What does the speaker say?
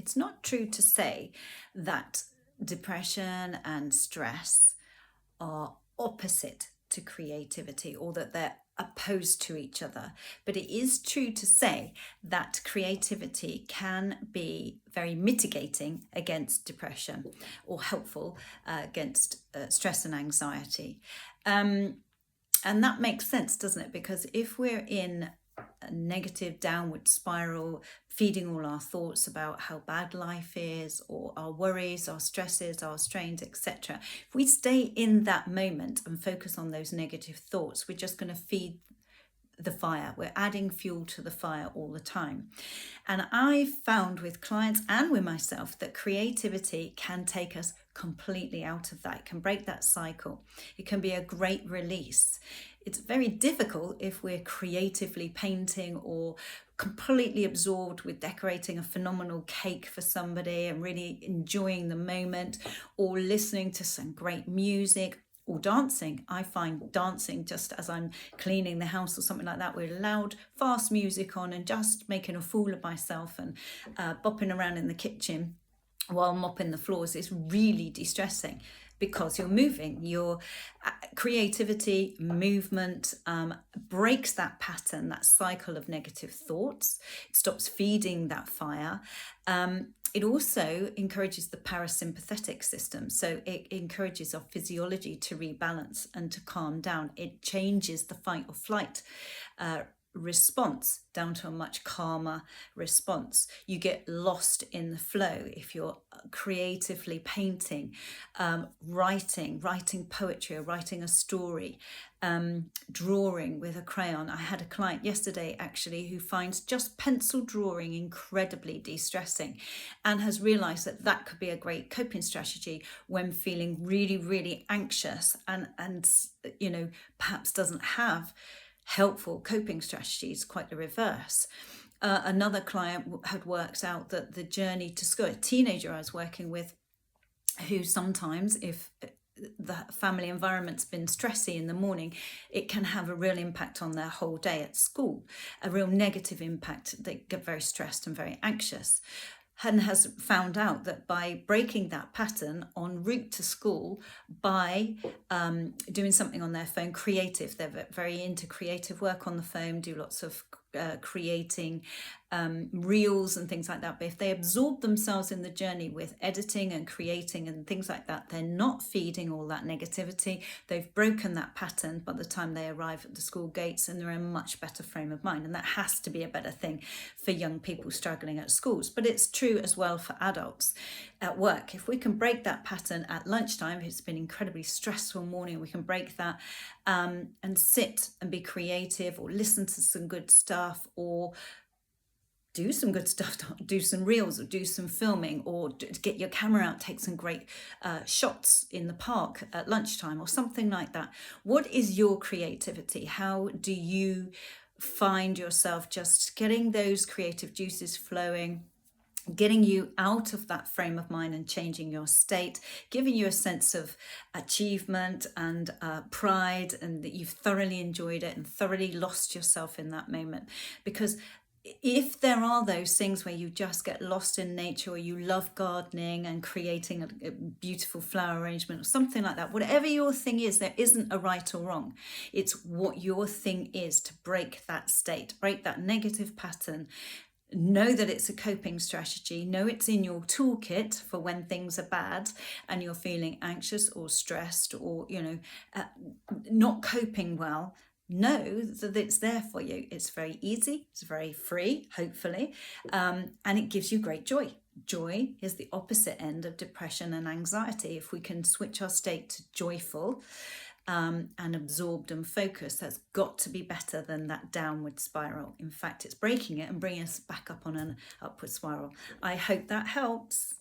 It's not true to say that depression and stress are opposite to creativity or that they're opposed to each other. But it is true to say that creativity can be very mitigating against depression or helpful against stress and anxiety. And that makes sense, doesn't it? Because if we're in a negative downward spiral, feeding all our thoughts about how bad life is, or our worries, our stresses, our strains, etc., if we stay in that moment and focus on those negative thoughts, we're just going to feed the fire. We're adding fuel to the fire all the time. And I found with clients and with myself that creativity can take us completely out of that. It can break that cycle. It can be a great release. It's very difficult if we're creatively painting or completely absorbed with decorating a phenomenal cake for somebody and really enjoying the moment, or listening to some great music, or dancing. I find dancing just as I'm cleaning the house or something like that with loud, fast music on and just making a fool of myself and bopping around in the kitchen while mopping the floors is really de-stressing, because you're moving. Your creativity, movement breaks that pattern, that cycle of negative thoughts. It stops feeding that fire. It also encourages the parasympathetic system. So it encourages our physiology to rebalance and to calm down. It changes the fight or flight response down to a much calmer response. You get lost in the flow if you're creatively painting, writing poetry or writing a story, drawing with a crayon. I had a client yesterday actually who finds just pencil drawing incredibly de-stressing and has realized that that could be a great coping strategy when feeling really, really anxious and perhaps doesn't have helpful coping strategies, quite the reverse. Another client had worked out that the journey to school, a teenager I was working with, who sometimes, if the family environment's been stressy in the morning, it can have a real impact on their whole day at school, a real negative impact. They get very stressed and very anxious. And has found out that by breaking that pattern en route to school, by doing something on their phone, creative, they're very into creative work on the phone, do lots of creating reels and things like that. But if they absorb themselves in the journey with editing and creating and things like that, they're not feeding all that negativity. They've broken that pattern by the time they arrive at the school gates, and they're in a much better frame of mind. And that has to be a better thing for young people struggling at schools. But it's true as well for adults at work. If we can break that pattern at lunchtime, if it's been an incredibly stressful morning, we can break that and sit and be creative, or listen to some good stuff, or do some good stuff, do some reels, or do some filming, or get your camera out, take some great shots in the park at lunchtime or something like that. What is your creativity? How do you find yourself just getting those creative juices flowing, getting you out of that frame of mind and changing your state, giving you a sense of achievement and pride, and that you've thoroughly enjoyed it and thoroughly lost yourself in that moment? Because if there are those things where you just get lost in nature, or you love gardening and creating a beautiful flower arrangement or something like that, whatever your thing is, there isn't a right or wrong. It's what your thing is to break that state, break that negative pattern. Know that it's a coping strategy. Know it's in your toolkit for when things are bad and you're feeling anxious or stressed or, not coping well. Know that it's there for you. It's very easy. It's very free, hopefully. And it gives you great joy. Joy is the opposite end of depression and anxiety. If we can switch our state to joyful, and absorbed and focused, that's got to be better than that downward spiral. In fact, it's breaking it and bringing us back up on an upward spiral. I hope that helps.